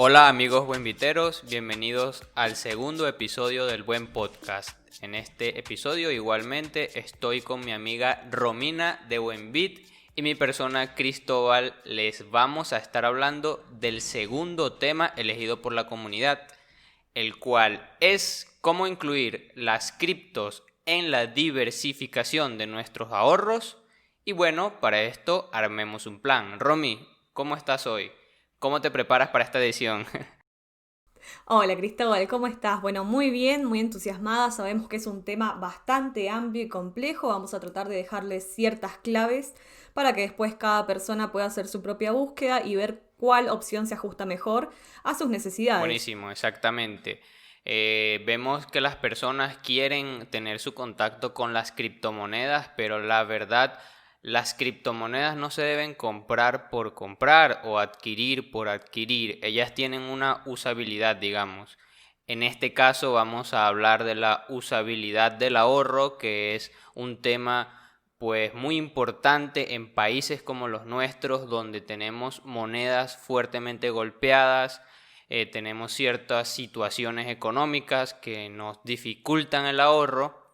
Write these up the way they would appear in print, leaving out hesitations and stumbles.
Hola amigos buenviteros, bienvenidos al segundo episodio del Buen Podcast. En este episodio igualmente estoy con mi amiga Romina de Buenbit y mi persona Cristóbal. Les vamos a estar hablando del segundo tema elegido por la comunidad, el cual es cómo incluir las criptos en la diversificación de nuestros ahorros. Y bueno, para esto armemos un plan. Romy, ¿cómo estás hoy? ¿Cómo te preparas para esta edición? Hola Cristóbal, ¿cómo estás? Bueno, muy bien, muy entusiasmada. Sabemos que es un tema bastante amplio y complejo. Vamos a tratar de dejarles ciertas claves para que después cada persona pueda hacer su propia búsqueda y ver cuál opción se ajusta mejor a sus necesidades. Buenísimo, exactamente. Vemos que las personas quieren tener su contacto con las criptomonedas, pero la verdad, las criptomonedas no se deben comprar por comprar o adquirir por adquirir. Ellas tienen una usabilidad, digamos. En este caso vamos a hablar de la usabilidad del ahorro, que es un tema pues muy importante en países como los nuestros, donde tenemos monedas fuertemente golpeadas, tenemos ciertas situaciones económicas que nos dificultan el ahorro.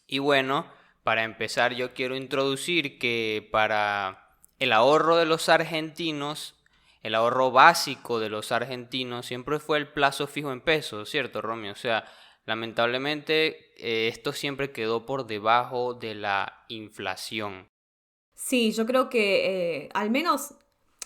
Y bueno, para empezar yo quiero introducir que para el ahorro de los argentinos, el ahorro básico de los argentinos siempre fue el plazo fijo en pesos, ¿cierto, Romeo? O sea, lamentablemente esto siempre quedó por debajo de la inflación. Sí, yo creo que al menos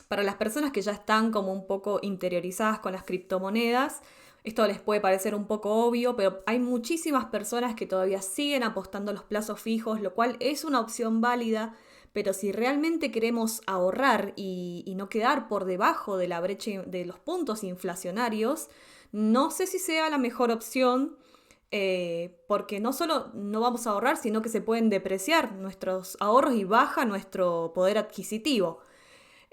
para las personas que ya están como un poco interiorizadas con las criptomonedas, esto les puede parecer un poco obvio, pero hay muchísimas personas que todavía siguen apostando a los plazos fijos, lo cual es una opción válida, pero si realmente queremos ahorrar y no quedar por debajo de la brecha de los puntos inflacionarios, no sé si sea la mejor opción porque no solo no vamos a ahorrar, sino que se pueden depreciar nuestros ahorros y baja nuestro poder adquisitivo.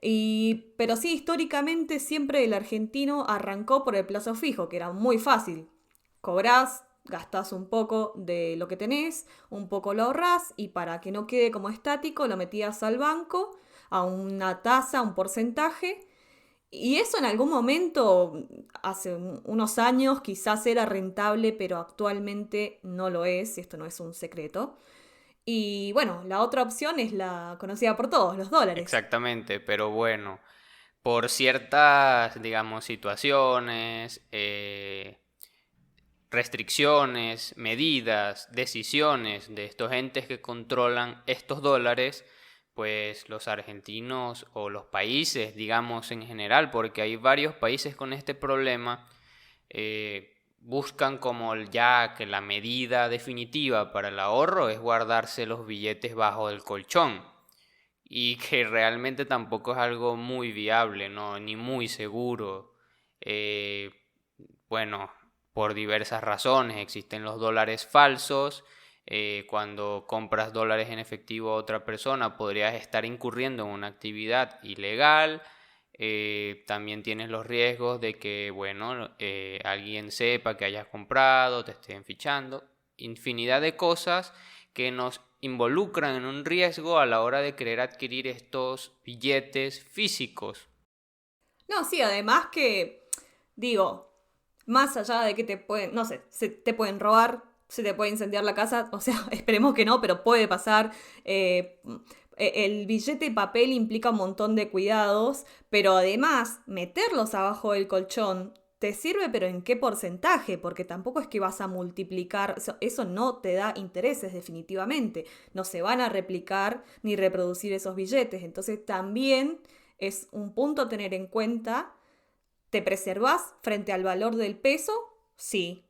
Pero sí, históricamente siempre el argentino arrancó por el plazo fijo, que era muy fácil. Cobrás, gastás un poco de lo que tenés, un poco lo ahorrás y para que no quede como estático lo metías al banco a una tasa, un porcentaje y eso en algún momento, hace unos años, quizás era rentable, pero actualmente no lo es, y esto no es un secreto. Y bueno, la otra opción es la conocida por todos, los dólares. Exactamente, pero bueno, por ciertas, digamos, situaciones, restricciones, medidas, decisiones de estos entes que controlan estos dólares, pues los argentinos o los países, digamos en general, porque hay varios países con este problema, buscan como ya que la medida definitiva para el ahorro es guardarse los billetes bajo el colchón y que realmente tampoco es algo muy viable, ¿no? Ni muy seguro. Eh, bueno, por diversas razones. Existen los dólares falsos. Cuando compras dólares en efectivo a otra persona, podrías estar incurriendo en una actividad ilegal. También tienes los riesgos de que, bueno, alguien sepa que hayas comprado, te estén fichando. Infinidad de cosas que nos involucran en un riesgo a la hora de querer adquirir estos billetes físicos. No, sí, además que, digo, más allá de que te pueden, no sé, se te pueden robar, se te puede incendiar la casa, o sea, esperemos que no, pero puede pasar. El billete de papel implica un montón de cuidados, pero además meterlos abajo del colchón te sirve, pero ¿en qué porcentaje? Porque tampoco es que vas a multiplicar, eso no te da intereses definitivamente, no se van a replicar ni reproducir esos billetes, entonces también es un punto a tener en cuenta. ¿Te preservas frente al valor del peso? Sí.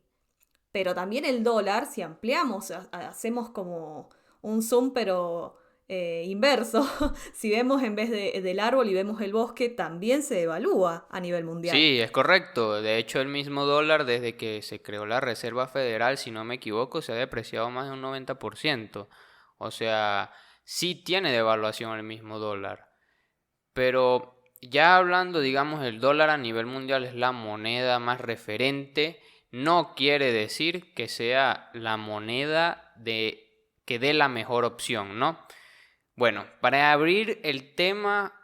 Pero también el dólar, si ampliamos, hacemos como un zoom, pero inverso. Si vemos en vez del árbol y vemos el bosque, también se devalúa a nivel mundial. Sí, es correcto. De hecho, el mismo dólar, desde que se creó la Reserva Federal, si no me equivoco, se ha depreciado más de un 90%. O sea, sí tiene devaluación el mismo dólar. Pero ya hablando, digamos, el dólar a nivel mundial es la moneda más referente, no quiere decir que sea la moneda que dé la mejor opción, ¿no? Bueno, para abrir el tema,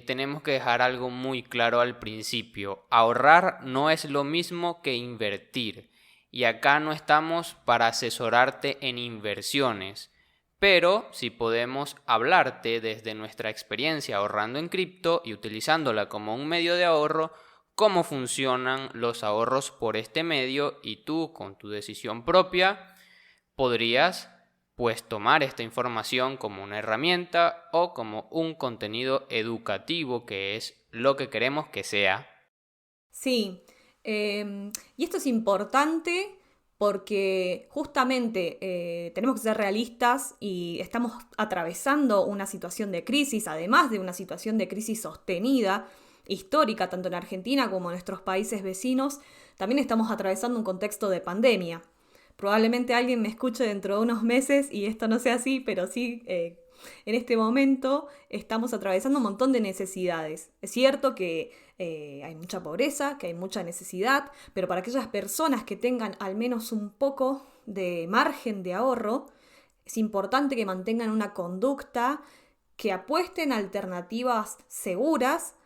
tenemos que dejar algo muy claro al principio. Ahorrar no es lo mismo que invertir. Y acá no estamos para asesorarte en inversiones. Pero sí podemos hablarte desde nuestra experiencia ahorrando en cripto y utilizándola como un medio de ahorro, cómo funcionan los ahorros por este medio, y tú con tu decisión propia podrías pues tomar esta información como una herramienta o como un contenido educativo, que es lo que queremos que sea. Sí, y esto es importante porque justamente tenemos que ser realistas y estamos atravesando una situación de crisis, además de una situación de crisis sostenida, histórica, tanto en Argentina como en nuestros países vecinos, también estamos atravesando un contexto de pandemia. Probablemente alguien me escuche dentro de unos meses y esto no sea así, pero sí, en este momento estamos atravesando un montón de necesidades. Es cierto que hay mucha pobreza, que hay mucha necesidad, pero para aquellas personas que tengan al menos un poco de margen de ahorro, es importante que mantengan una conducta, que apuesten a alternativas seguras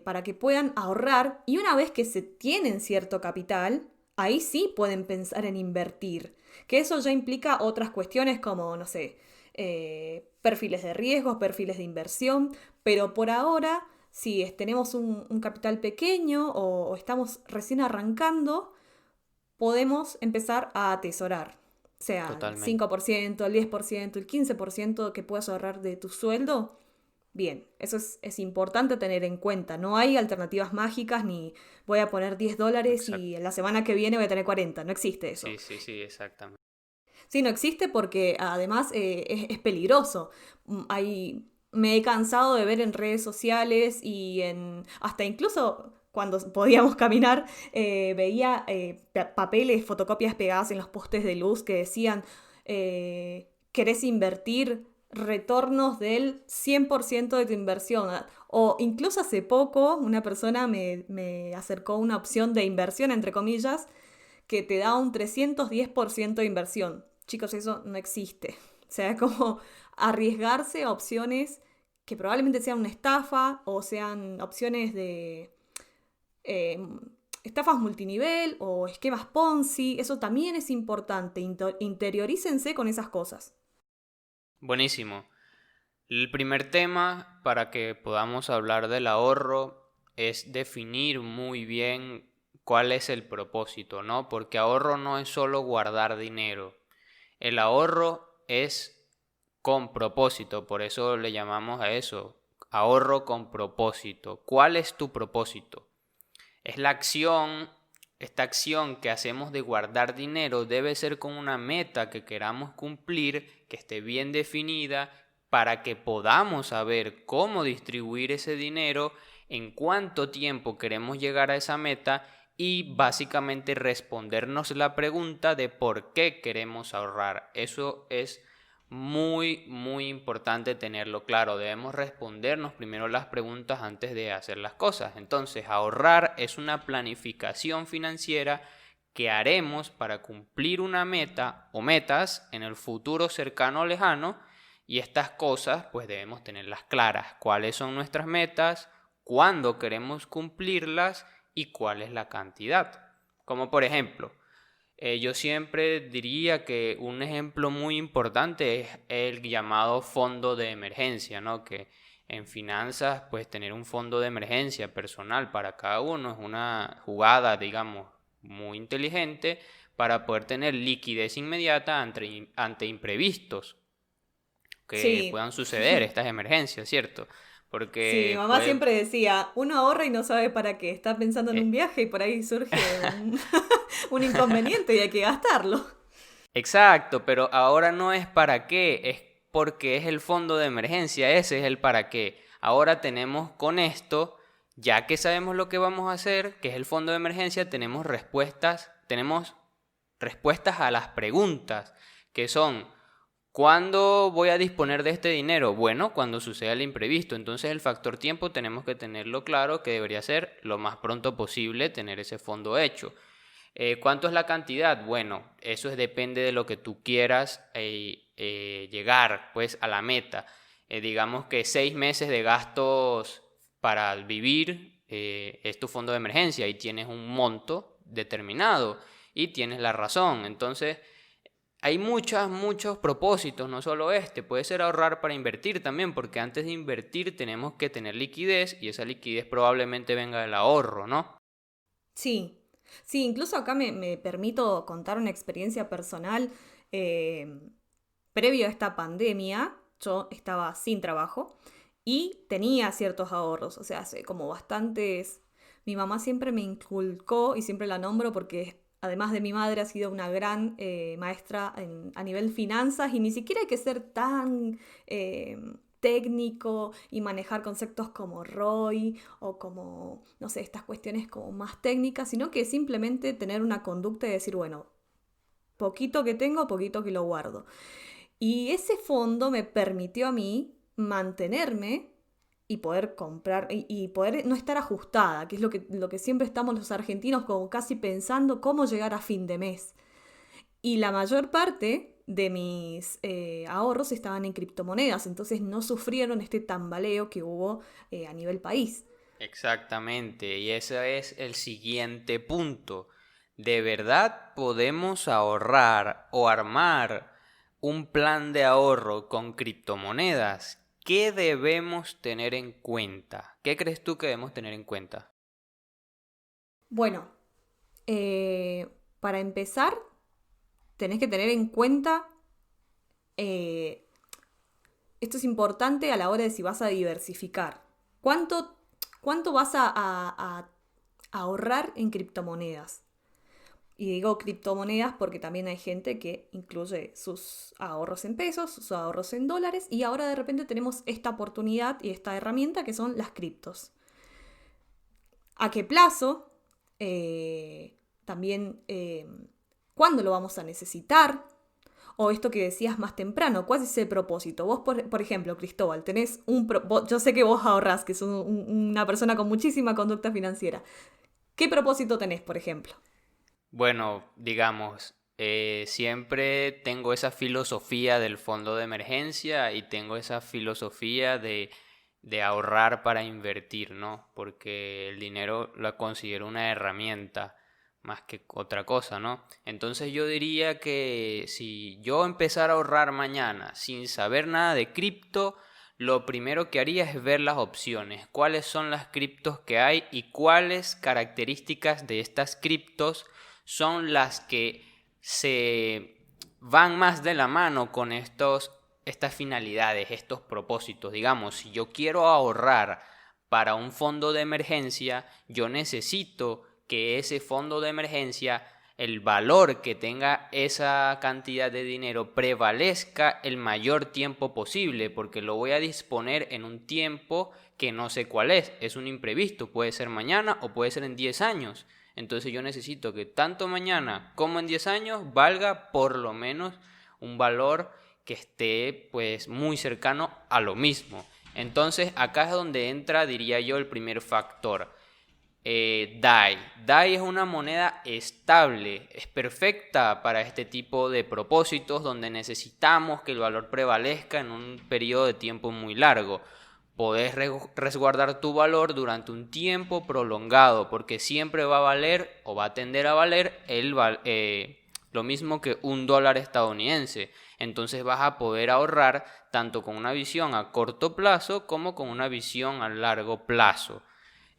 para que puedan ahorrar, y una vez que se tienen cierto capital, ahí sí pueden pensar en invertir, que eso ya implica otras cuestiones como, no sé, perfiles de riesgos, perfiles de inversión, pero por ahora, si tenemos un capital pequeño o estamos recién arrancando, podemos empezar a atesorar. O sea, el Totalmente. 5%, el 10%, el 15% que puedas ahorrar de tu sueldo. Bien, eso es importante tener en cuenta. No hay alternativas mágicas ni voy a poner $10 y Exacto. la semana que viene voy a tener 40. No existe eso. Sí, sí, sí, exactamente. Sí, no existe porque además es peligroso. Me he cansado de ver en redes sociales y hasta incluso cuando podíamos caminar, veía papeles, fotocopias pegadas en los postes de luz que decían, ¿querés invertir retornos del 100% de tu inversión? O incluso hace poco una persona me acercó una opción de inversión, entre comillas, que te da un 310% de inversión. Chicos, eso no existe. O sea, es como arriesgarse a opciones que probablemente sean una estafa o sean opciones de eh, estafas multinivel o esquemas Ponzi. Eso también es importante. Interiorícense con esas cosas. Buenísimo. El primer tema para que podamos hablar del ahorro es definir muy bien cuál es el propósito, ¿no? Porque ahorro no es solo guardar dinero. El ahorro es con propósito, por eso le llamamos a eso ahorro con propósito. ¿Cuál es tu propósito? Es la acción, esta acción que hacemos de guardar dinero debe ser con una meta que queramos cumplir, que esté bien definida, para que podamos saber cómo distribuir ese dinero, en cuánto tiempo queremos llegar a esa meta, y básicamente respondernos la pregunta de por qué queremos ahorrar. Eso es muy, muy importante tenerlo claro. Debemos respondernos primero las preguntas antes de hacer las cosas. Entonces, ahorrar es una planificación financiera que haremos para cumplir una meta o metas en el futuro cercano o lejano. Y estas cosas, pues debemos tenerlas claras. ¿Cuáles son nuestras metas? ¿Cuándo queremos cumplirlas? ¿Y cuál es la cantidad? Como por ejemplo, yo siempre diría que un ejemplo muy importante es el llamado fondo de emergencia, ¿no? Que en finanzas, pues tener un fondo de emergencia personal para cada uno es una jugada, digamos, muy inteligente para poder tener liquidez inmediata ante imprevistos que Sí, puedan suceder, estas emergencias, ¿cierto? sí, mi Porque mamá puede... siempre decía, uno ahorra y no sabe para qué. Está pensando en un eh, viaje y por ahí surge un inconveniente y hay que gastarlo. Exacto, pero ahora no es para qué, es porque es el fondo de emergencia, ese es el para qué. Ahora tenemos con esto, ya que sabemos lo que vamos a hacer, que es el fondo de emergencia, tenemos respuestas a las preguntas, que son, ¿cuándo voy a disponer de este dinero? Bueno, cuando suceda el imprevisto. Entonces el factor tiempo tenemos que tenerlo claro, que debería ser lo más pronto posible tener ese fondo hecho. ¿Cuánto es la cantidad? Bueno, depende de lo que tú quieras llegar pues a la meta. digamos que 6 meses de gastos para vivir es tu fondo de emergencia y tienes un monto determinado y tienes la razón. Entonces, hay muchos propósitos, no solo este. Puede ser ahorrar para invertir también, porque antes de invertir tenemos que tener liquidez y esa liquidez probablemente venga del ahorro, ¿no? Sí, sí, incluso acá me permito contar una experiencia personal. eh, Previo a esta pandemia, yo estaba sin trabajo y tenía ciertos ahorros, o sea, hace como bastantes. Mi mamá siempre me inculcó y siempre la nombro porque además de mi madre ha sido una gran maestra a nivel finanzas y ni siquiera hay que ser tan técnico y manejar conceptos como ROI o como, no sé, estas cuestiones como más técnicas, sino que simplemente tener una conducta y decir, bueno, poquito que tengo, poquito que lo guardo. Y ese fondo me permitió a mí mantenerme y poder comprar y poder no estar ajustada, que es lo que siempre estamos los argentinos como casi pensando cómo llegar a fin de mes. Y la mayor parte de mis ahorros estaban en criptomonedas, entonces no sufrieron este tambaleo que hubo a nivel país. Exactamente, y ese es el siguiente punto. ¿De verdad podemos ahorrar o armar un plan de ahorro con criptomonedas? ¿Qué debemos tener en cuenta? ¿Qué crees tú que debemos tener en cuenta? Bueno, eh, para empezar, tenés que tener en cuenta eh, esto es importante a la hora de si vas a diversificar. ¿Cuánto, cuánto vas a ahorrar en criptomonedas? Y digo criptomonedas porque también hay gente que incluye sus ahorros en pesos, sus ahorros en dólares, y ahora de repente tenemos esta oportunidad y esta herramienta que son las criptos. ¿A qué plazo? También, ¿cuándo lo vamos a necesitar? O esto que decías más temprano, ¿cuál es el propósito? Vos, por ejemplo, Cristóbal, tenés yo sé que vos ahorrás, que sos una persona con muchísima conducta financiera. ¿Qué propósito tenés, por ejemplo? Bueno, digamos, siempre tengo esa filosofía del fondo de emergencia y tengo esa filosofía de ahorrar para invertir, ¿no? Porque el dinero lo considero una herramienta más que otra cosa, ¿no? Entonces yo diría que si yo empezara a ahorrar mañana sin saber nada de cripto, lo primero que haría es ver las opciones, cuáles son las criptos que hay y cuáles características de estas criptos son las que se van más de la mano con estas finalidades, estos propósitos. Digamos, si yo quiero ahorrar para un fondo de emergencia, yo necesito que ese fondo de emergencia, el valor que tenga esa cantidad de dinero prevalezca el mayor tiempo posible, porque lo voy a disponer en un tiempo que no sé cuál es un imprevisto, puede ser mañana o puede ser en 10 años. Entonces yo necesito que tanto mañana como en 10 años valga por lo menos un valor que esté pues muy cercano a lo mismo. Entonces acá es donde entra, diría yo, el primer factor. DAI. DAI es una moneda estable, es perfecta para este tipo de propósitos donde necesitamos que el valor prevalezca en un periodo de tiempo muy largo. Podés resguardar tu valor durante un tiempo prolongado porque siempre va a valer o va a tender a valer lo mismo que $1 estadounidense. Entonces vas a poder ahorrar tanto con una visión a corto plazo como con una visión a largo plazo.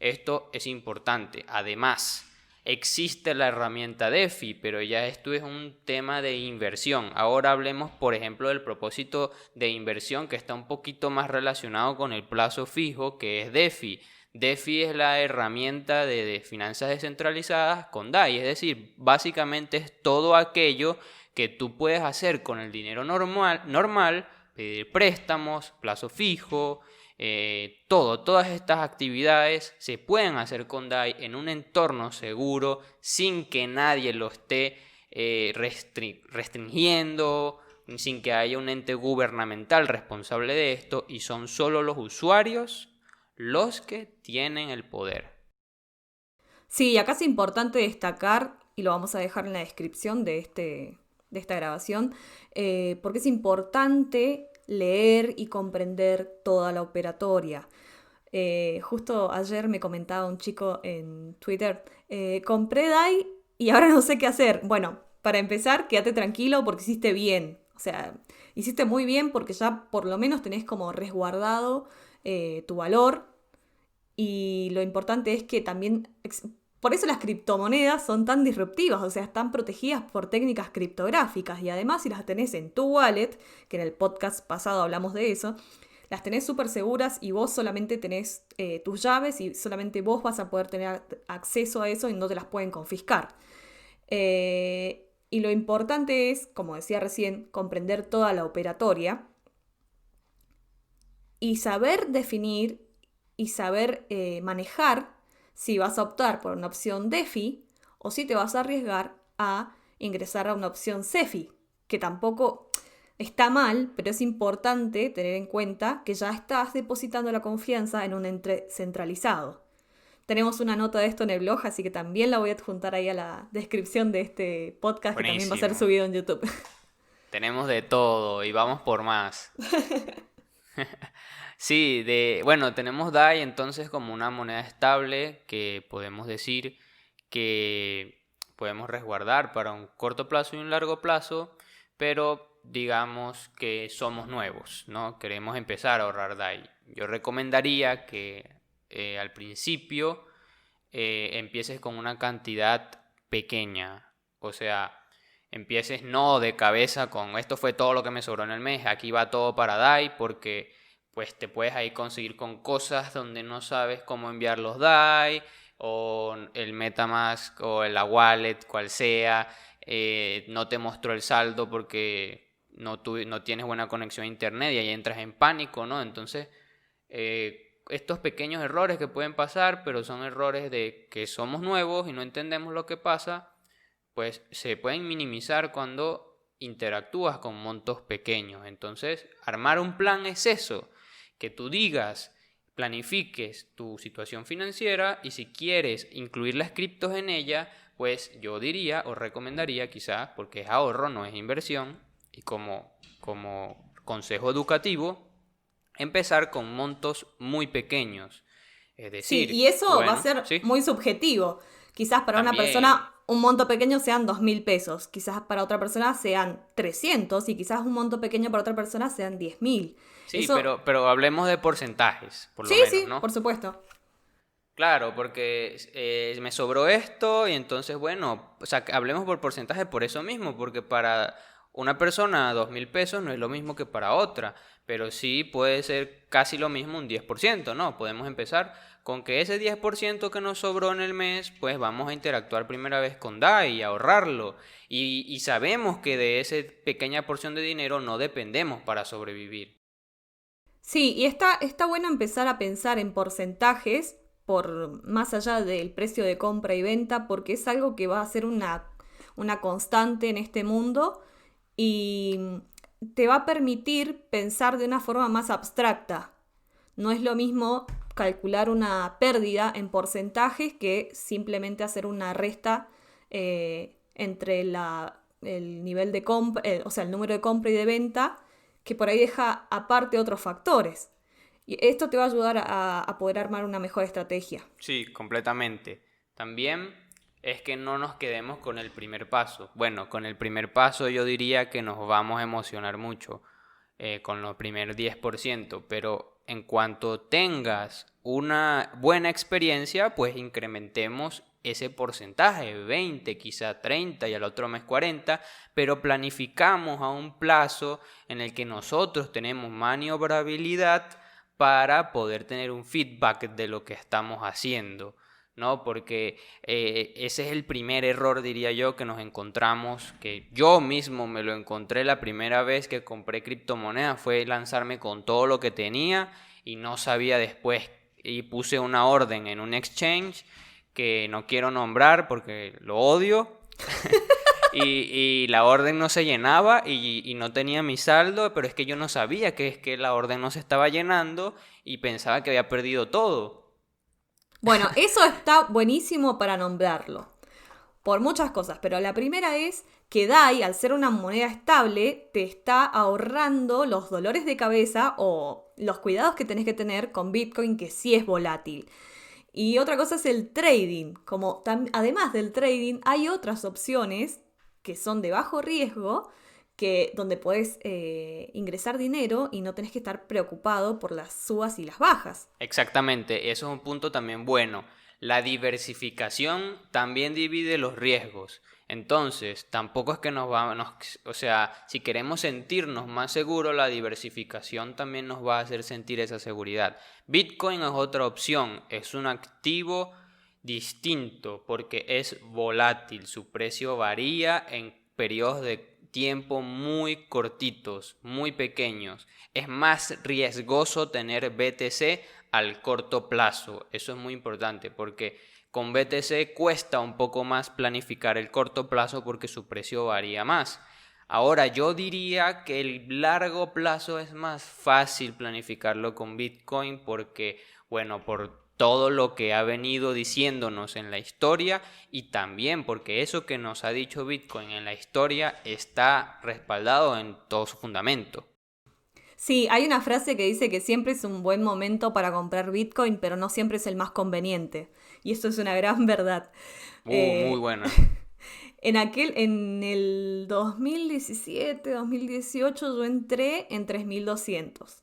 Esto es importante. Además, existe la herramienta DeFi, pero ya esto es un tema de inversión. Ahora hablemos, por ejemplo, del propósito de inversión que está un poquito más relacionado con el plazo fijo, que es DeFi. DeFi es la herramienta de finanzas descentralizadas con DAI, es decir, básicamente es todo aquello que tú puedes hacer con el dinero normal, pedir préstamos, plazo fijo, todas estas actividades se pueden hacer con DAI en un entorno seguro sin que nadie lo esté restringiendo, sin que haya un ente gubernamental responsable de esto y son solo los usuarios los que tienen el poder. Sí, acá es importante destacar, y lo vamos a dejar en la descripción de esta grabación, porque es importante leer y comprender toda la operatoria. Justo ayer me comentaba un chico en Twitter, compré DAI y ahora no sé qué hacer. Bueno, para empezar, quédate tranquilo porque hiciste bien. O sea, hiciste muy bien porque ya por lo menos tenés como resguardado tu valor. Y lo importante es que también, por eso las criptomonedas son tan disruptivas, o sea, están protegidas por técnicas criptográficas. Y además si las tenés en tu wallet, que en el podcast pasado hablamos de eso, las tenés súper seguras y vos solamente tenés tus llaves y solamente vos vas a poder tener acceso a eso y no te las pueden confiscar. Y lo importante es, como decía recién, comprender toda la operatoria y saber definir y saber manejar si vas a optar por una opción DeFi o si te vas a arriesgar a ingresar a una opción CeFi, que tampoco está mal, pero es importante tener en cuenta que ya estás depositando la confianza en un ente centralizado. Tenemos una nota de esto en el blog, así que también la voy a adjuntar ahí a la descripción de este podcast, que también va a ser Buenísimo. subido en YouTube. Tenemos de todo y vamos por más. Sí, bueno, tenemos DAI entonces como una moneda estable que podemos decir que podemos resguardar para un corto plazo y un largo plazo, pero digamos que somos nuevos, ¿no? Queremos empezar a ahorrar DAI. Yo recomendaría que al principio empieces con una cantidad pequeña, o sea, empieces no de cabeza con esto fue todo lo que me sobró en el mes, aquí va todo para DAI, porque pues te puedes ahí conseguir con cosas donde no sabes cómo enviar los DAI, o el MetaMask o la wallet, cual sea, no te mostró el saldo porque no tienes buena conexión a internet y ahí entras en pánico, ¿no? Entonces, estos pequeños errores que pueden pasar, pero son errores de que somos nuevos y no entendemos lo que pasa, pues se pueden minimizar cuando interactúas con montos pequeños. Entonces, armar un plan es eso, que tú digas, planifiques tu situación financiera y si quieres incluir las criptos en ella, pues yo diría o recomendaría quizás, porque es ahorro, no es inversión, y como consejo educativo, empezar con montos muy pequeños. Es Sí, y decir, eso va a bueno, ser sí, muy subjetivo. Quizás para una también. persona un monto pequeño sean 2.000 pesos, quizás para otra persona sean 300 y quizás un monto pequeño para otra persona sean 10.000. Sí, Eso, pero hablemos de porcentajes, por sí, lo menos, sí, ¿no? por supuesto. Claro, porque me sobró esto y entonces, bueno, o sea, hablemos por porcentaje por eso mismo, porque para una persona 2.000 pesos no es lo mismo que para otra, pero sí puede ser casi lo mismo un 10%, ¿no? Podemos empezar con que ese 10% que nos sobró en el mes, pues vamos a interactuar primera vez con DAI y ahorrarlo. Y sabemos que de esa pequeña porción de dinero no dependemos para sobrevivir. Sí, y está bueno empezar a pensar en porcentajes por más allá del precio de compra y venta, porque es algo que va a ser una constante en este mundo y te va a permitir pensar de una forma más abstracta. No es lo mismo calcular una pérdida en porcentajes que simplemente hacer una resta entre el nivel de compra, o sea, el número de compra y de venta, que por ahí deja aparte otros factores. Y esto te va a ayudar a poder armar una mejor estrategia. Sí, completamente. También es que no nos quedemos con el primer paso. Bueno, con el primer paso yo diría que nos vamos a emocionar mucho con los primeros 10%, pero en cuanto tengas una buena experiencia, pues incrementemos ese porcentaje, 20, quizá 30 y al otro mes 40, pero planificamos a un plazo en el que nosotros tenemos maniobrabilidad para poder tener un feedback de lo que estamos haciendo, ¿no? Porque ese es el primer error, diría yo, que nos encontramos, que yo mismo me lo encontré la primera vez que compré criptomonedas, fue lanzarme con todo lo que tenía y no sabía después, y puse una orden en un exchange que no quiero nombrar porque lo odio. Y la orden no se llenaba y no tenía mi saldo, pero es que yo no sabía que es que la orden no se estaba llenando y pensaba que había perdido todo. Bueno, eso está buenísimo para nombrarlo, por muchas cosas, pero la primera es que DAI, al ser una moneda estable, te está ahorrando los dolores de cabeza o los cuidados que tenés que tener con Bitcoin, que sí es volátil. Y otra cosa es el trading. Como además del trading, hay otras opciones que son de bajo riesgo, donde puedes ingresar dinero y no tenés que estar preocupado por las subas y las bajas. Exactamente, eso es un punto también bueno. La diversificación también divide los riesgos. Entonces, tampoco es que o sea, si queremos sentirnos más seguros, la diversificación también nos va a hacer sentir esa seguridad. Bitcoin es otra opción, es un activo distinto porque es volátil, su precio varía en periodos de tiempo muy cortitos, muy pequeños. Es más riesgoso tener BTC al corto plazo. Eso es muy importante porque con BTC cuesta un poco más planificar el corto plazo porque su precio varía más. Ahora, yo diría que el largo plazo es más fácil planificarlo con Bitcoin porque, bueno, por todo lo que ha venido diciéndonos en la historia y también porque eso que nos ha dicho Bitcoin en la historia está respaldado en todo su fundamento. Sí, hay una frase que dice que siempre es un buen momento para comprar Bitcoin, pero no siempre es el más conveniente. Y esto es una gran verdad. Muy Eh, buena. en el 2017, 2018 yo entré en 3.200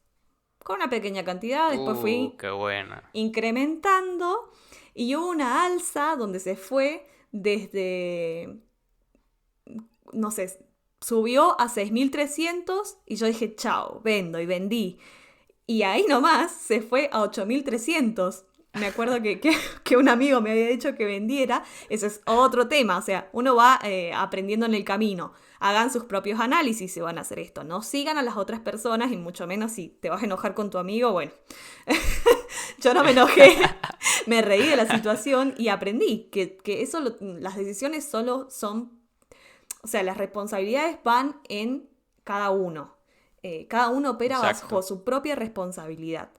con una pequeña cantidad, después fui Qué buena. incrementando y hubo una alza donde se fue desde, no sé, subió a 6.300 y yo dije, chao, vendo y vendí. Y ahí nomás se fue a 8.300. Me acuerdo que un amigo me había dicho que vendiera. Eso es otro tema. O sea, uno va aprendiendo en el camino. Hagan sus propios análisis si van a hacer esto. No sigan a las otras personas y mucho menos si te vas a enojar con tu amigo. Bueno, yo no me enojé. Me reí de la situación y aprendí que eso las decisiones solo son... O sea, las responsabilidades van en cada uno. Cada uno opera bajo Exacto. su propia responsabilidad.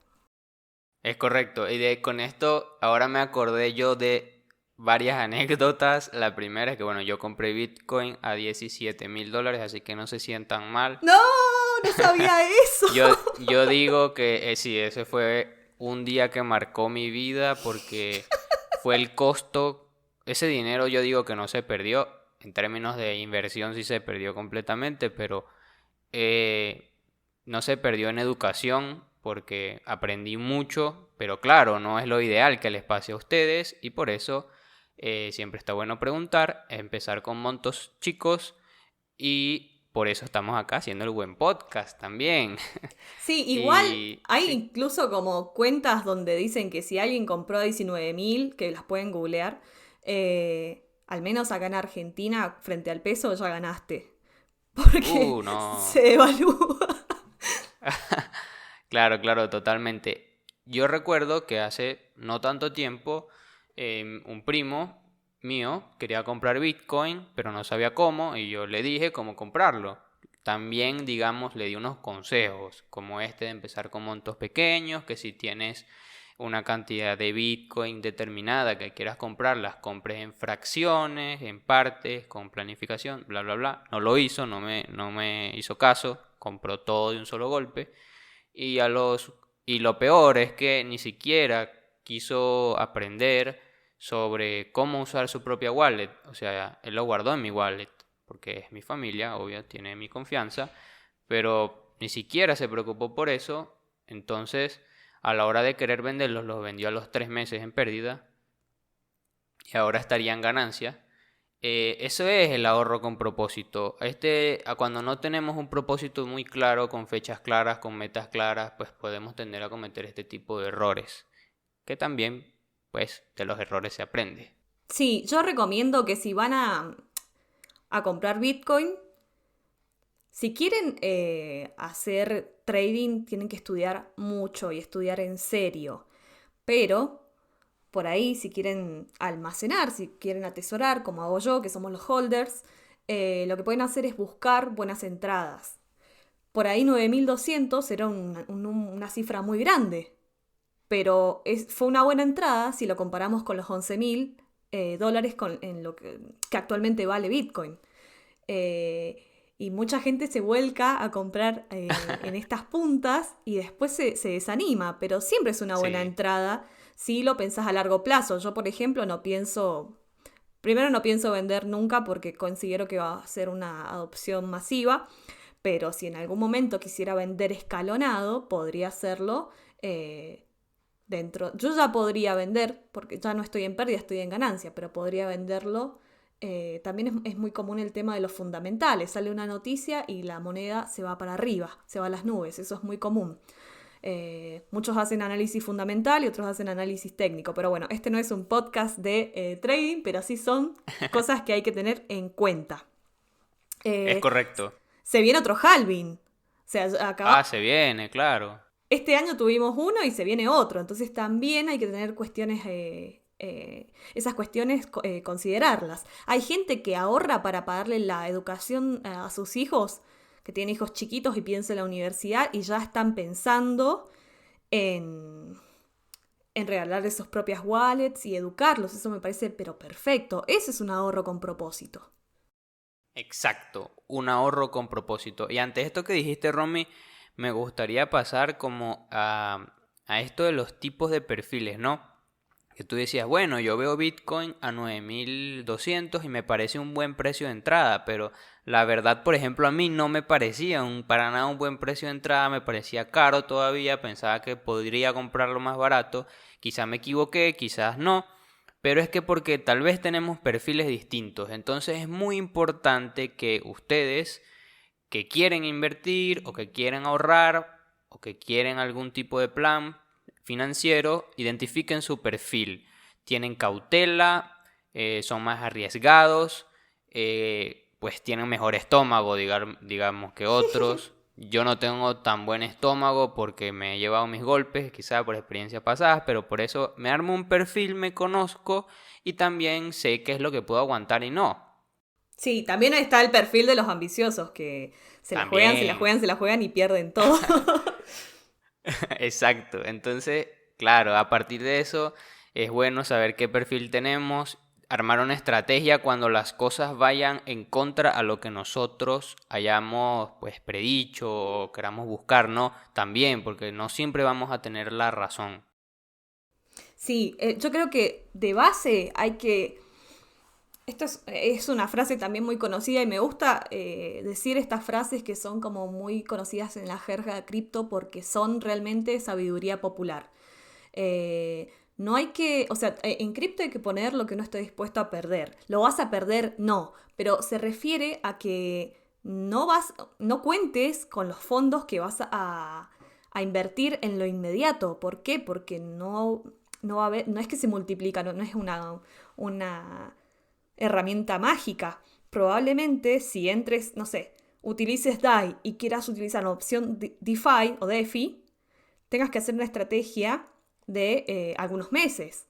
Es correcto. Con esto ahora me acordé yo de varias anécdotas. La primera es que, bueno, yo compré Bitcoin a $17,000, así que no se sientan mal. No, no sabía eso. Yo digo que sí, ese fue un día que marcó mi vida porque fue el costo. Ese dinero yo digo que no se perdió. En términos de inversión sí se perdió completamente, pero eh, no se perdió en educación porque aprendí mucho, pero claro, no es lo ideal que les pase a ustedes y por eso siempre está bueno preguntar, empezar con montos chicos y por eso estamos acá haciendo el buen podcast también. Sí, igual Y hay sí, incluso como cuentas donde dicen que si alguien compró 19.000, que las pueden googlear, al menos acá en Argentina, frente al peso, ya ganaste. Porque se no. devalúa. Claro, claro, totalmente. Yo recuerdo que hace no tanto tiempo un primo mío quería comprar Bitcoin, pero no sabía cómo y yo le dije cómo comprarlo. También, digamos, le di unos consejos, como este de empezar con montos pequeños, que si tienes una cantidad de Bitcoin determinada que quieras comprar, las compres en fracciones, en partes, con planificación, bla, bla, bla. No lo hizo, no me hizo caso, compró todo de un solo golpe. Y, y lo peor es que ni siquiera quiso aprender sobre cómo usar su propia wallet. O sea, él lo guardó en mi wallet, porque es mi familia, obvio, tiene mi confianza, pero ni siquiera se preocupó por eso. Entonces, a la hora de querer venderlos, los vendió a los 3 meses en pérdida y ahora estaría en ganancia. Eso es el ahorro con propósito. A cuando no tenemos un propósito muy claro, con fechas claras, con metas claras, pues podemos tender a cometer este tipo de errores. Que también, pues, de los errores se aprende. Sí, yo recomiendo que si van a comprar Bitcoin, si quieren hacer trading, tienen que estudiar mucho y estudiar en serio. Pero por ahí, si quieren almacenar, si quieren atesorar, como hago yo, que somos los holders, lo que pueden hacer es buscar buenas entradas. Por ahí 9.200 era una cifra muy grande, pero fue una buena entrada si lo comparamos con los 11.000 dólares en lo que actualmente vale Bitcoin. Y mucha gente se vuelca a comprar en estas puntas y después se desanima, pero siempre es una buena Sí, entrada si lo pensás a largo plazo. Yo, por ejemplo, primero no pienso vender nunca porque considero que va a ser una adopción masiva, pero si en algún momento quisiera vender escalonado, podría hacerlo dentro. Yo ya podría vender, porque ya no estoy en pérdida, estoy en ganancia, pero podría venderlo. También es muy común el tema de los fundamentales. Sale una noticia y la moneda se va para arriba, se va a las nubes. Eso es muy común. Muchos hacen análisis fundamental y otros hacen análisis técnico. Pero bueno, este no es un podcast de trading, pero sí son cosas que hay que tener en cuenta. es Eh, correcto. Se viene otro halving. O sea, Ah, se viene, claro. este año tuvimos uno y se viene otro. Entonces también hay que tener esas cuestiones, considerarlas. Hay gente que ahorra para pagarle la educación a sus hijos, que tienen hijos chiquitos y piensa en la universidad y ya están pensando en, en regalarles sus propias wallets y educarlos. Eso me parece pero perfecto. Ese es un ahorro con propósito. Exacto, un ahorro con propósito. Y ante esto que dijiste, Romy, me gustaría pasar como a esto de los tipos de perfiles, ¿no? Que tú decías, bueno, yo veo Bitcoin a 9.200 y me parece un buen precio de entrada, pero la verdad, por ejemplo, a mí no me parecía para nada un buen precio de entrada, me parecía caro todavía, pensaba que podría comprarlo más barato, quizás me equivoqué, quizás no, pero es que porque tal vez tenemos perfiles distintos, entonces es muy importante que ustedes que quieren invertir o que quieren ahorrar o que quieren algún tipo de plan financiero, identifiquen su perfil. Tienen cautela, son más arriesgados, pues tienen mejor estómago, digamos, que otros. Yo no tengo tan buen estómago porque me he llevado mis golpes, quizá por experiencias pasadas, pero por eso me armo un perfil, me conozco y también sé qué es lo que puedo aguantar y no. Sí, también está el perfil de los ambiciosos que se la juegan, se la También. juegan, se la juegan y pierden todo. Exacto. Entonces, claro, a partir de eso es bueno saber qué perfil tenemos, armar una estrategia cuando las cosas vayan en contra a lo que nosotros hayamos pues predicho o queramos buscar, ¿no? También, porque no siempre vamos a tener la razón. Sí, yo creo que de base hay que... Esto es una frase también muy conocida y me gusta decir estas frases que son como muy conocidas en la jerga de cripto porque son realmente sabiduría popular. No hay que, o sea, en cripto hay que poner lo que no estoy dispuesto a perder. ¿Lo vas a perder? No, pero se refiere a que no cuentes con los fondos que vas a invertir en lo inmediato. ¿Por qué? Porque no va a haber, no es que se multiplica, no es una herramienta mágica. Probablemente si entres, no sé, utilices DAI y quieras utilizar la opción DeFi o DeFi, tengas que hacer una estrategia de algunos meses.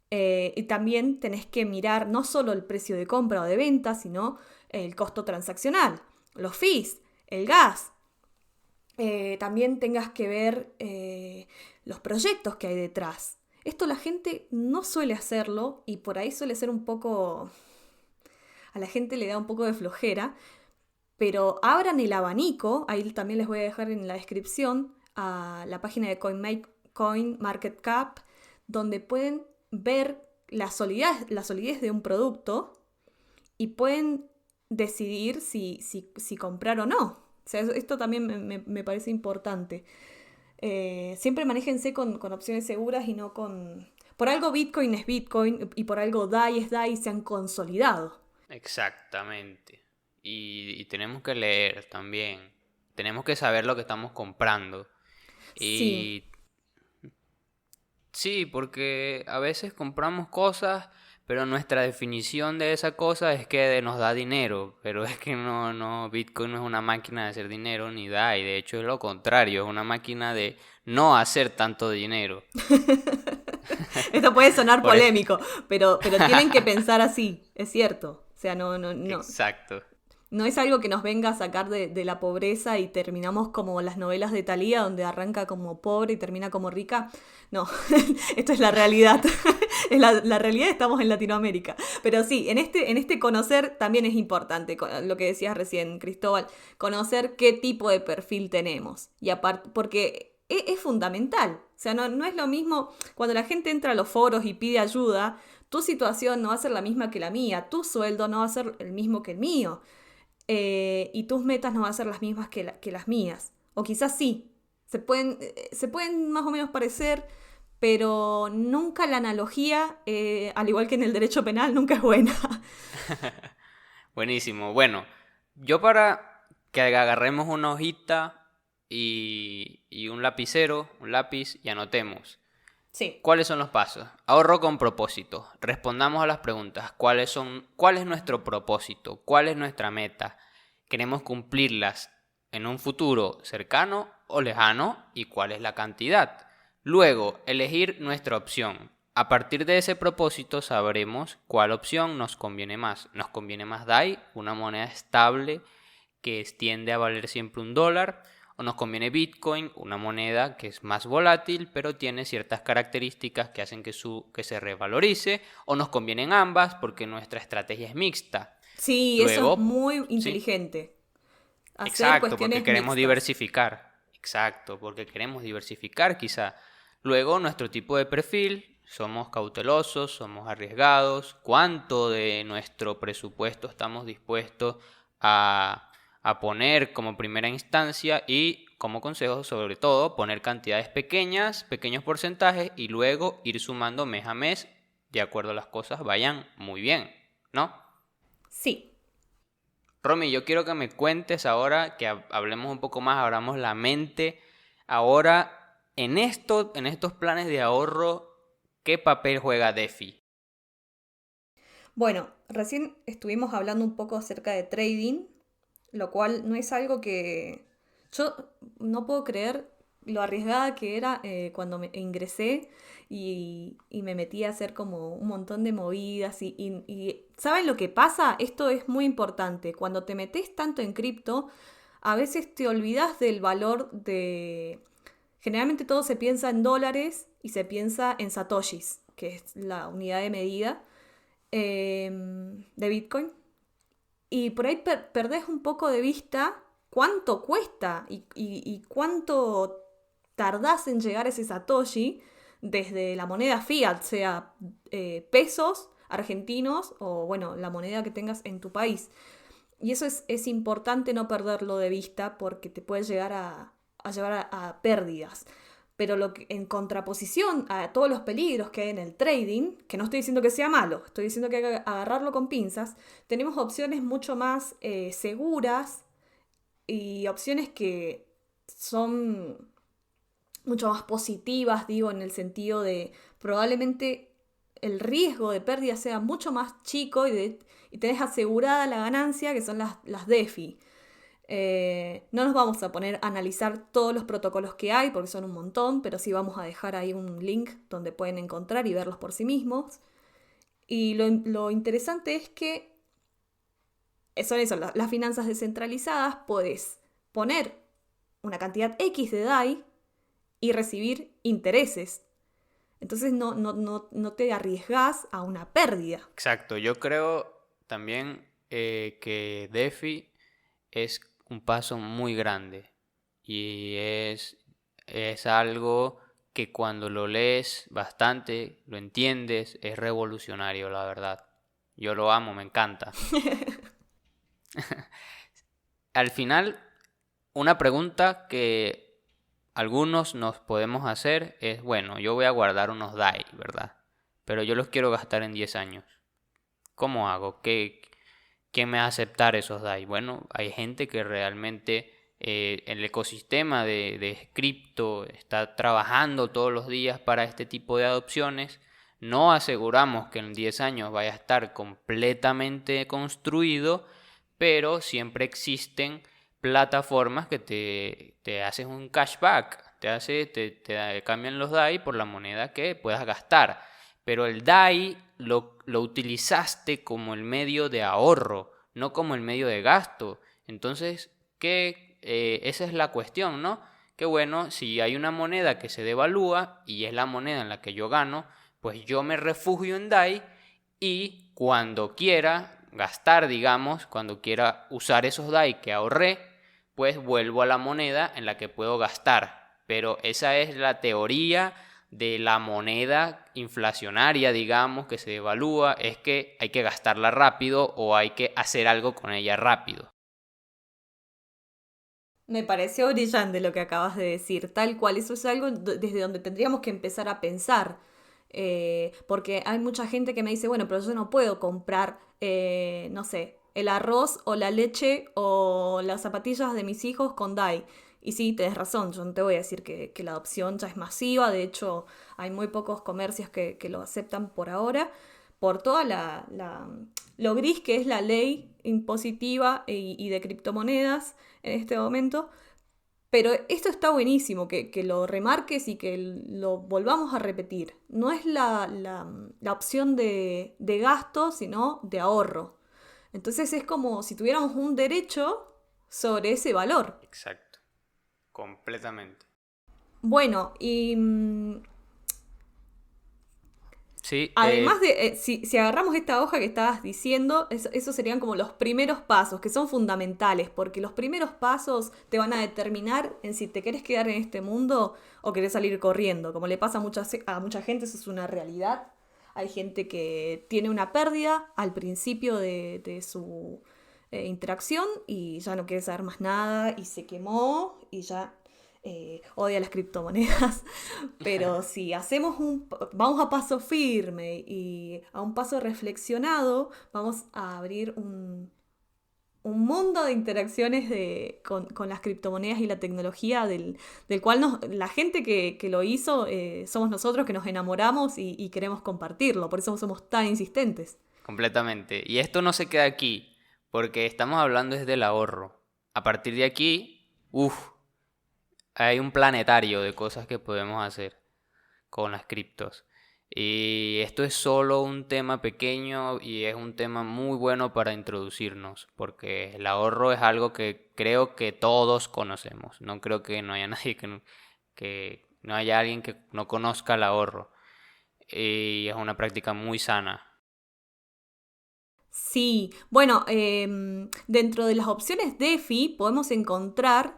Y también tenés que mirar no solo el precio de compra o de venta, sino el costo transaccional, los fees, el gas. También tengas que ver los proyectos que hay detrás. Esto la gente no suele hacerlo y por ahí suele ser un poco... A la gente le da un poco de flojera, pero abran el abanico, ahí también les voy a dejar en la descripción a la página de CoinMarketCap, donde pueden ver la solidez de un producto y pueden decidir si comprar o no. O sea, esto también me parece importante. Siempre manéjense con opciones seguras y no con... Por algo Bitcoin es Bitcoin y por algo DAI es DAI y se han consolidado. Exactamente. Y tenemos que leer también. Tenemos que saber lo que estamos comprando. Sí, Y sí, porque a veces compramos cosas, pero nuestra definición de esa cosa es que nos da dinero, pero es que no, Bitcoin no es una máquina de hacer dinero ni da, y de hecho es lo contrario, es una máquina de no hacer tanto dinero. esto puede sonar Por eso, polémico, pero tienen que pensar así, es cierto. O sea, no. exacto. No es algo que nos venga a sacar de la pobreza y terminamos como las novelas de Thalía, donde arranca como pobre y termina como rica. No, esto es la realidad. Es la realidad, estamos en Latinoamérica. Pero sí, en este conocer también es importante, lo que decías recién, Cristóbal, conocer qué tipo de perfil tenemos. Y aparte, porque es fundamental. O sea, no es lo mismo cuando la gente entra a los foros y pide ayuda, tu situación no va a ser la misma que la mía, tu sueldo no va a ser el mismo que el mío, y tus metas no van a ser las mismas que las mías. O quizás sí, se pueden más o menos parecer, pero nunca la analogía, al igual que en el derecho penal, nunca es buena. Buenísimo. Bueno, yo para que agarremos una hojita y un lapicero, un lápiz y anotemos. Sí. ¿Cuáles son los pasos? Ahorro con propósito. Respondamos a las preguntas. ¿Cuál es nuestro propósito? ¿Cuál es nuestra meta? ¿Queremos cumplirlas en un futuro cercano o lejano? ¿Y cuál es la cantidad? Luego, elegir nuestra opción. A partir de ese propósito sabremos cuál opción nos conviene más. ¿Nos conviene más DAI, una moneda estable que tiende a valer siempre $1? ¿O nos conviene Bitcoin, una moneda que es más volátil, pero tiene ciertas características que hacen que se revalorice? ¿O nos convienen ambas porque nuestra estrategia es mixta? Sí, eso es Luego, muy sí, inteligente. Hacer exacto, porque cuestiones queremos mixtas. diversificar. Exacto, porque queremos diversificar quizá. Luego, nuestro tipo de perfil, somos cautelosos, somos arriesgados, cuánto de nuestro presupuesto estamos dispuestos a poner como primera instancia y como consejo sobre todo poner cantidades pequeñas, pequeños porcentajes y luego ir sumando mes a mes de acuerdo a las cosas vayan muy bien, ¿no? Sí. Romy, yo quiero que me cuentes ahora, que hablemos un poco más, abramos la mente. Ahora, en estos planes de ahorro, ¿qué papel juega DeFi? Bueno, recién estuvimos hablando un poco acerca de trading, lo cual no es algo que yo no puedo creer lo arriesgada que era, cuando me ingresé y me metí a hacer como un montón de movidas y ¿saben lo que pasa? Esto es muy importante. Cuando te metes tanto en cripto, a veces te olvidas del valor de... Generalmente todo se piensa en dólares y se piensa en satoshis, que es la unidad de medida, de Bitcoin. Y por ahí perdés un poco de vista cuánto cuesta y cuánto tardás en llegar a ese Satoshi desde la moneda fiat, sea pesos argentinos o bueno, la moneda que tengas en tu país. Y eso es importante no perderlo de vista porque te puede llegar a llevar a pérdidas. Pero en contraposición a todos los peligros que hay en el trading, que no estoy diciendo que sea malo, estoy diciendo que hay que agarrarlo con pinzas, tenemos opciones mucho más seguras y opciones que son mucho más positivas, digo, en el sentido de probablemente el riesgo de pérdida sea mucho más chico y tenés asegurada la ganancia, que son las DeFi. No nos vamos a poner a analizar todos los protocolos que hay, porque son un montón, pero sí vamos a dejar ahí un link donde pueden encontrar y verlos por sí mismos. Y lo interesante es que son eso, las finanzas descentralizadas, podés poner una cantidad X de DAI y recibir intereses. Entonces no te arriesgás a una pérdida. Exacto, yo creo también que DeFi es un paso muy grande y es algo que cuando lo lees bastante, lo entiendes, es revolucionario, la verdad. Yo lo amo, me encanta. Al final, una pregunta que algunos nos podemos hacer es, bueno, yo voy a guardar unos DAI, ¿verdad? Pero yo los quiero gastar en 10 años. ¿Cómo hago? ¿Quién me va a aceptar esos DAI? Bueno, hay gente que realmente el ecosistema de cripto está trabajando todos los días para este tipo de adopciones. No aseguramos que en 10 años vaya a estar completamente construido, pero siempre existen plataformas que te hacen un cashback, te cambian los DAI por la moneda que puedas gastar. Pero el DAI lo utilizaste como el medio de ahorro, no como el medio de gasto. Entonces, esa es la cuestión, ¿no? Que bueno, si hay una moneda que se devalúa y es la moneda en la que yo gano, pues yo me refugio en DAI y cuando quiera gastar, digamos, cuando quiera usar esos DAI que ahorré, pues vuelvo a la moneda en la que puedo gastar. Pero esa es la teoría de la moneda inflacionaria, digamos, que se devalúa, es que hay que gastarla rápido o hay que hacer algo con ella rápido. Me pareció brillante lo que acabas de decir, tal cual, eso es algo desde donde tendríamos que empezar a pensar. Porque hay mucha gente que me dice, bueno, pero yo no puedo comprar, no sé, el arroz o la leche o las zapatillas de mis hijos con DAI. Y sí, tenés razón, yo no te voy a decir que la adopción ya es masiva, de hecho hay muy pocos comercios que lo aceptan por ahora, por toda lo gris que es la ley impositiva y de criptomonedas en este momento. Pero esto está buenísimo, que lo remarques y que lo volvamos a repetir. No es la opción de gasto, sino de ahorro. Entonces es como si tuviéramos un derecho sobre ese valor. Exacto, completamente. Bueno, y Sí, además de, si agarramos esta hoja que estabas diciendo, esos serían como los primeros pasos, que son fundamentales, porque los primeros pasos te van a determinar en si te querés quedar en este mundo o querés salir corriendo. Como le pasa a mucha gente, eso es una realidad. Hay gente que tiene una pérdida al principio de su interacción y ya no quiere saber más nada y se quemó y ya odia las criptomonedas. Pero si vamos a paso firme y a un paso reflexionado, vamos a abrir un mundo de interacciones con las criptomonedas y la tecnología del cual la gente que lo hizo somos nosotros que nos enamoramos y queremos compartirlo. Por eso somos tan insistentes. completamente. Y esto no se queda aquí, porque estamos hablando desde el ahorro. A partir de aquí, hay un planetario de cosas que podemos hacer con las criptos. Y esto es solo un tema pequeño y es un tema muy bueno para introducirnos, porque el ahorro es algo que creo que todos conocemos. No creo que no haya nadie que no haya alguien que no conozca el ahorro. Y es una práctica muy sana. Sí, bueno, dentro de las opciones DeFi podemos encontrar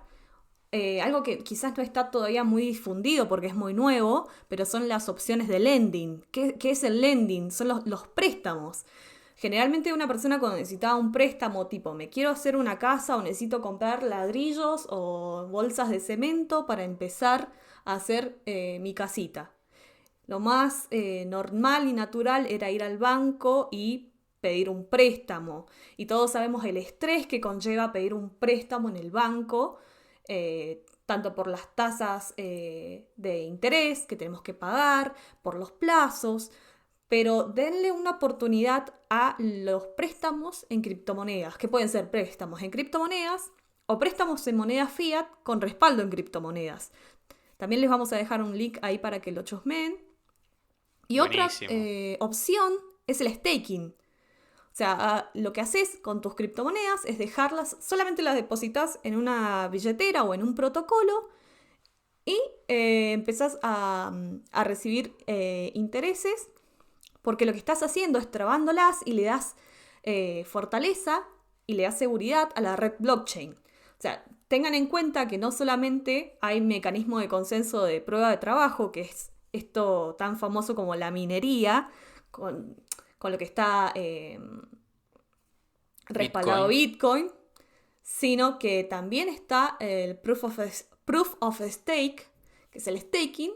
algo que quizás no está todavía muy difundido porque es muy nuevo, pero son las opciones de lending. ¿Qué es el lending? Son los préstamos. Generalmente una persona cuando necesitaba un préstamo tipo me quiero hacer una casa o necesito comprar ladrillos o bolsas de cemento para empezar a hacer mi casita. Lo más normal y natural era ir al banco y pedir un préstamo. Y todos sabemos el estrés que conlleva pedir un préstamo en el banco, tanto por las tasas de interés que tenemos que pagar, por los plazos. Pero denle una oportunidad a los préstamos en criptomonedas, que pueden ser préstamos en criptomonedas o préstamos en moneda fiat con respaldo en criptomonedas. También les vamos a dejar un link ahí para que lo chusmeen. Y otra Buenísimo. opción es el staking. O sea, lo que haces con tus criptomonedas es dejarlas, solamente las depositas en una billetera o en un protocolo y empezás a recibir intereses porque lo que estás haciendo es trabándolas y le das fortaleza y le das seguridad a la red blockchain. O sea, tengan en cuenta que no solamente hay mecanismo de consenso de prueba de trabajo, que es esto tan famoso como la minería, con lo que está respaldado Bitcoin. Bitcoin, sino que también está el proof of stake, que es el staking.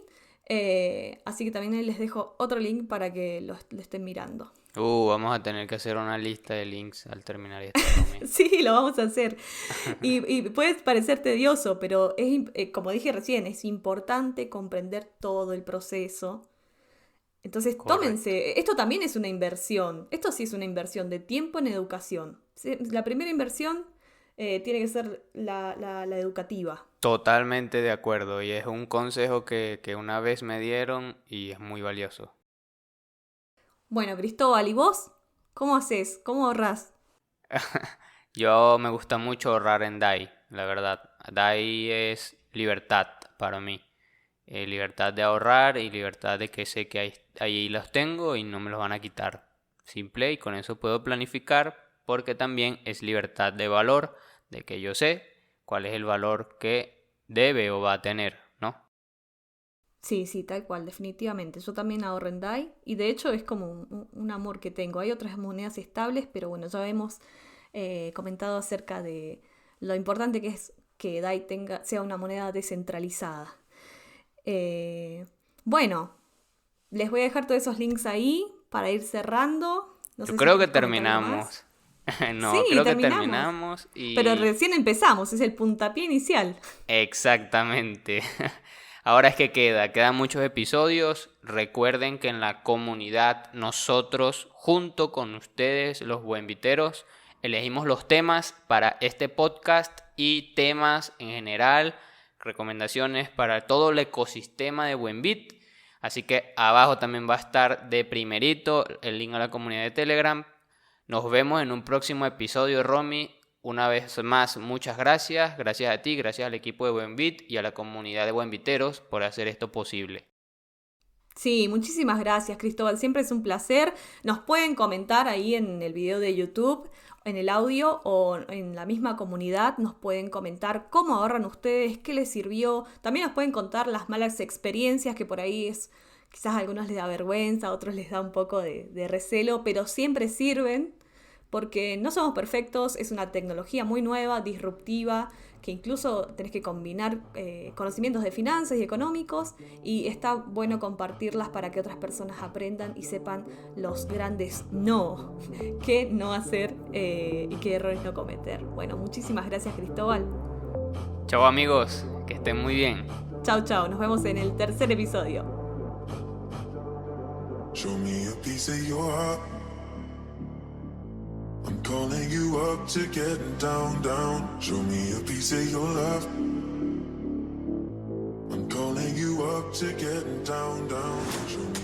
Así que también ahí les dejo otro link para que lo estén mirando. Vamos a tener que hacer una lista de links al terminar esto también. Sí, lo vamos a hacer. Y puede parecer tedioso, pero como dije recién, es importante comprender todo el proceso. Entonces, Correcto. tómense, esto también es una inversión, esto sí es una inversión de tiempo en educación. ¿Sí? La primera inversión tiene que ser la educativa. Totalmente de acuerdo. Y es un consejo que una vez me dieron y es muy valioso. Bueno, Cristóbal, ¿y vos? ¿Cómo haces? ¿Cómo ahorrás? Yo me gusta mucho ahorrar en DAI, la verdad. DAI es libertad para mí. Libertad de ahorrar y libertad de que sé que ahí los tengo y no me los van a quitar. Simple, y con eso puedo planificar, porque también es libertad de valor, de que yo sé cuál es el valor que debe o va a tener, ¿no? Sí, sí, tal cual, definitivamente. Yo también ahorro en DAI y de hecho es como un amor que tengo. Hay otras monedas estables, pero bueno, ya hemos comentado acerca de lo importante que es que DAI sea una moneda descentralizada. Eh, bueno, les voy a dejar todos esos links ahí para ir cerrando. No Yo sé si creo que querés comentar algo más. terminamos. Sí, No, creo que terminamos. terminamos Pero y recién empezamos, es el puntapié inicial. exactamente. Ahora es que quedan muchos episodios. Recuerden que en la comunidad nosotros, junto con ustedes, los buenviteros, elegimos los temas para este podcast y temas en general, recomendaciones para todo el ecosistema de Buenbit. Así que abajo también va a estar de primerito el link a la comunidad de Telegram. Nos vemos en un próximo episodio, Romy. Una vez más, muchas gracias. Gracias a ti, gracias al equipo de Buenbit y a la comunidad de Buenviteros por hacer esto posible. Sí, muchísimas gracias, Cristóbal. Siempre es un placer. Nos pueden comentar ahí en el video de YouTube, en el audio o en la misma comunidad. Nos pueden comentar cómo ahorran ustedes, qué les sirvió. También nos pueden contar las malas experiencias que por ahí quizás a algunos les da vergüenza, a otros les da un poco de recelo, pero siempre sirven porque no somos perfectos. Es una tecnología muy nueva, disruptiva, que incluso tenés que combinar conocimientos de finanzas y económicos, y está bueno compartirlas para que otras personas aprendan y sepan los grandes no, qué no hacer y qué errores no cometer. Bueno, muchísimas gracias, Cristóbal. Chao amigos, que estén muy bien. Chau, chau, nos vemos en el tercer episodio. Show me a piece of your heart. I'm calling you up to get down, down. Show me a piece of your love. I'm calling you up to get down, down. Show me